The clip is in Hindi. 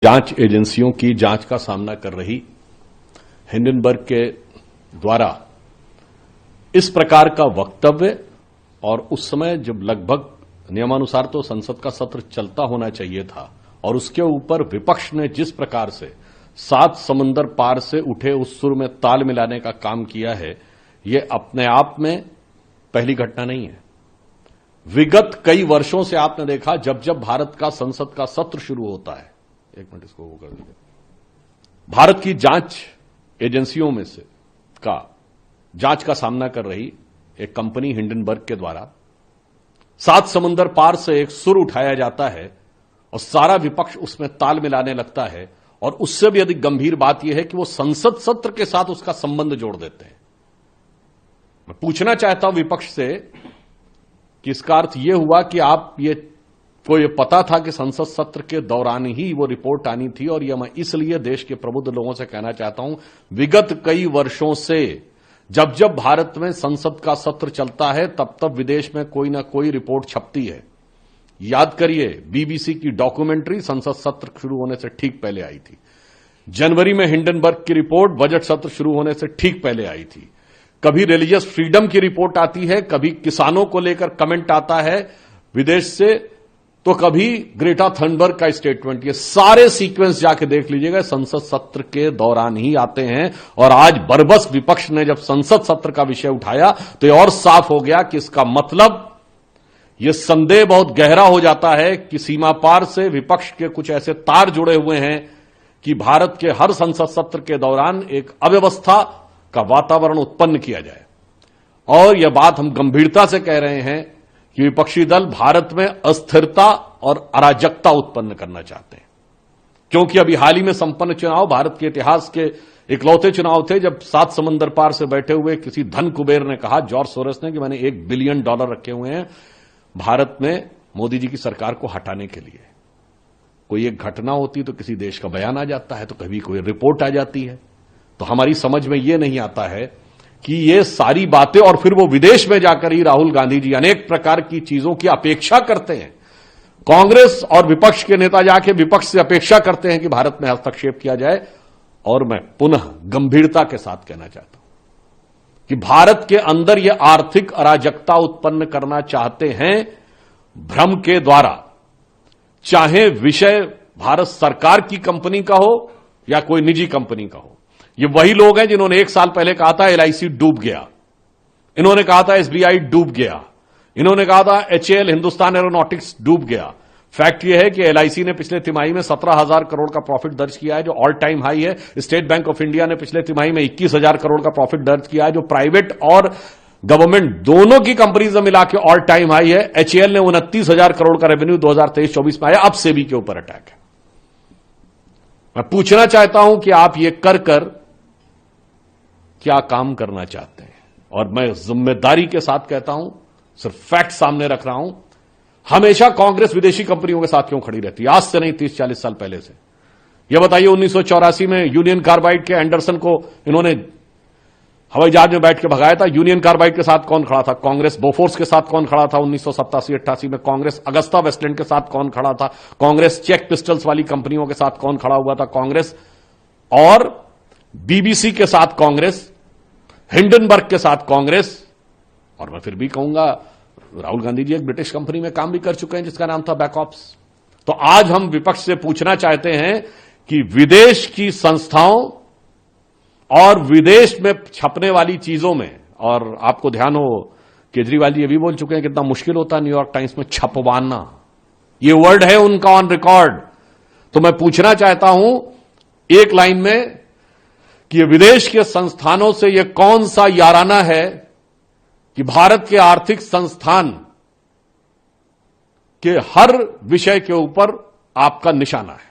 जांच एजेंसियों की जांच का सामना कर रही हिंडनबर्ग के द्वारा इस प्रकार का वक्तव्य और उस समय जब लगभग नियमानुसार तो संसद का सत्र चलता होना चाहिए था और उसके ऊपर विपक्ष ने जिस प्रकार से 7 समंदर पार से उठे उस सुर में ताल मिलाने का काम किया है, ये अपने आप में पहली घटना नहीं है। विगत कई वर्षों से आपने देखा जब जब भारत का संसद का सत्र शुरू होता है, एक मिनट इसको वो कर दीजिए, भारत की जांच एजेंसियों में से जांच का सामना कर रही एक कंपनी हिंडनबर्ग के द्वारा 7 समंदर पार से एक सुर उठाया जाता है और सारा विपक्ष उसमें ताल मिलाने लगता है। और उससे भी अधिक गंभीर बात यह है कि वो संसद सत्र के साथ उसका संबंध जोड़ देते हैं। मैं पूछना चाहता हूं विपक्ष से कि इसका अर्थ यह हुआ कि को ये पता था कि संसद सत्र के दौरान ही वो रिपोर्ट आनी थी। और यह मैं इसलिए देश के प्रबुद्ध लोगों से कहना चाहता हूं, विगत कई वर्षों से जब जब भारत में संसद का सत्र चलता है तब तब विदेश में कोई ना कोई रिपोर्ट छपती है। याद करिए, बीबीसी की डॉक्यूमेंट्री संसद सत्र शुरू होने से ठीक पहले आई थी। जनवरी में हिंडनबर्ग की रिपोर्ट बजट सत्र शुरू होने से ठीक पहले आई थी। कभी रिलीजियस फ्रीडम की रिपोर्ट आती है, कभी किसानों को लेकर कमेंट आता है विदेश से, तो कभी ग्रेटा थनबर्ग का स्टेटमेंट। ये सारे सीक्वेंस जाके देख लीजिएगा, संसद सत्र के दौरान ही आते हैं। और आज बरबस विपक्ष ने जब संसद सत्र का विषय उठाया तो ये और साफ हो गया कि इसका मतलब यह संदेह बहुत गहरा हो जाता है कि सीमा पार से विपक्ष के कुछ ऐसे तार जुड़े हुए हैं कि भारत के हर संसद सत्र के दौरान एक अव्यवस्था का वातावरण उत्पन्न किया जाए। और यह बात हम गंभीरता से कह रहे हैं कि विपक्षी दल भारत में अस्थिरता और अराजकता उत्पन्न करना चाहते हैं। क्योंकि अभी हाल ही में संपन्न चुनाव भारत के इतिहास के इकलौते चुनाव थे जब 7 समंदर पार से बैठे हुए किसी धन कुबेर ने कहा, जॉर्ज सोरोस ने, कि मैंने $1 बिलियन रखे हुए हैं भारत में मोदी जी की सरकार को हटाने के लिए। कोई एक घटना होती तो किसी देश का बयान आ जाता है, तो कभी कोई रिपोर्ट आ जाती है। तो हमारी समझ में यह नहीं आता है कि ये सारी बातें, और फिर वो विदेश में जाकर ही राहुल गांधी जी अनेक प्रकार की चीजों की अपेक्षा करते हैं। कांग्रेस और विपक्ष के नेता जाके विपक्ष से अपेक्षा करते हैं कि भारत में हस्तक्षेप किया जाए। और मैं पुनः गंभीरता के साथ कहना चाहता हूं कि भारत के अंदर ये आर्थिक अराजकता उत्पन्न करना चाहते हैं भ्रम के द्वारा, चाहे विषय भारत सरकार की कंपनी का हो या कोई निजी कंपनी का हो। ये वही लोग हैं जिन्होंने 1 साल पहले कहा था LIC डूब गया, इन्होंने कहा था SBI डूब गया, इन्होंने कहा था HAL हिंदुस्तान एरोनॉटिक्स डूब गया। फैक्ट यह है कि LIC ने पिछले तिमाही में 17,000 करोड़ का प्रॉफिट दर्ज किया है, जो ऑल टाइम हाई है। स्टेट बैंक ऑफ इंडिया ने पिछले तिमाही में 21,000 करोड़ का प्रॉफिट दर्ज किया है, जो प्राइवेट और गवर्नमेंट दोनों की कंपनीज में मिला के ऑल टाइम हाई है। HAL ने 29,000 करोड़ का रेवेन्यू 2023-24 में आया। अब सेबी के ऊपर अटैक है। मैं पूछना चाहता हूं कि आप ये कर क्या काम करना चाहते हैं। और मैं जिम्मेदारी के साथ कहता हूं, सिर्फ फैक्ट सामने रख रहा हूं, हमेशा कांग्रेस विदेशी कंपनियों के साथ क्यों खड़ी रहती है? आज से नहीं, 30-40 साल पहले से। यह बताइए, 1984 में यूनियन कार्बाइड के एंडरसन को इन्होंने हवाई जहाज में बैठ के भगाया था। यूनियन कार्बाइड के साथ कौन खड़ा था? कांग्रेस। बोफोर्स के साथ कौन खड़ा था 1987-88 में? कांग्रेस। अगस्ता वेस्टलैंड के साथ कौन खड़ा था? कांग्रेस। चेक पिस्टल्स वाली कंपनियों के साथ कौन खड़ा हुआ था? कांग्रेस। और बीबीसी के साथ कांग्रेस, हिंडनबर्ग के साथ कांग्रेस। और मैं फिर भी कहूंगा, राहुल गांधी जी एक ब्रिटिश कंपनी में काम भी कर चुके हैं जिसका नाम था बैकऑप्स। तो आज हम विपक्ष से पूछना चाहते हैं कि विदेश की संस्थाओं और विदेश में छपने वाली चीजों में, और आपको ध्यान हो केजरीवाल जी ये भी बोल चुके हैं कितना मुश्किल होता है न्यूयॉर्क टाइम्स में छपवाना, ये वर्ड है उनका ऑन रिकॉर्ड। तो मैं पूछना चाहता हूं एक लाइन में कि ये विदेश के संस्थानों से ये कौन सा याराना है कि भारत के आर्थिक संस्थान के हर विषय के ऊपर आपका निशाना है।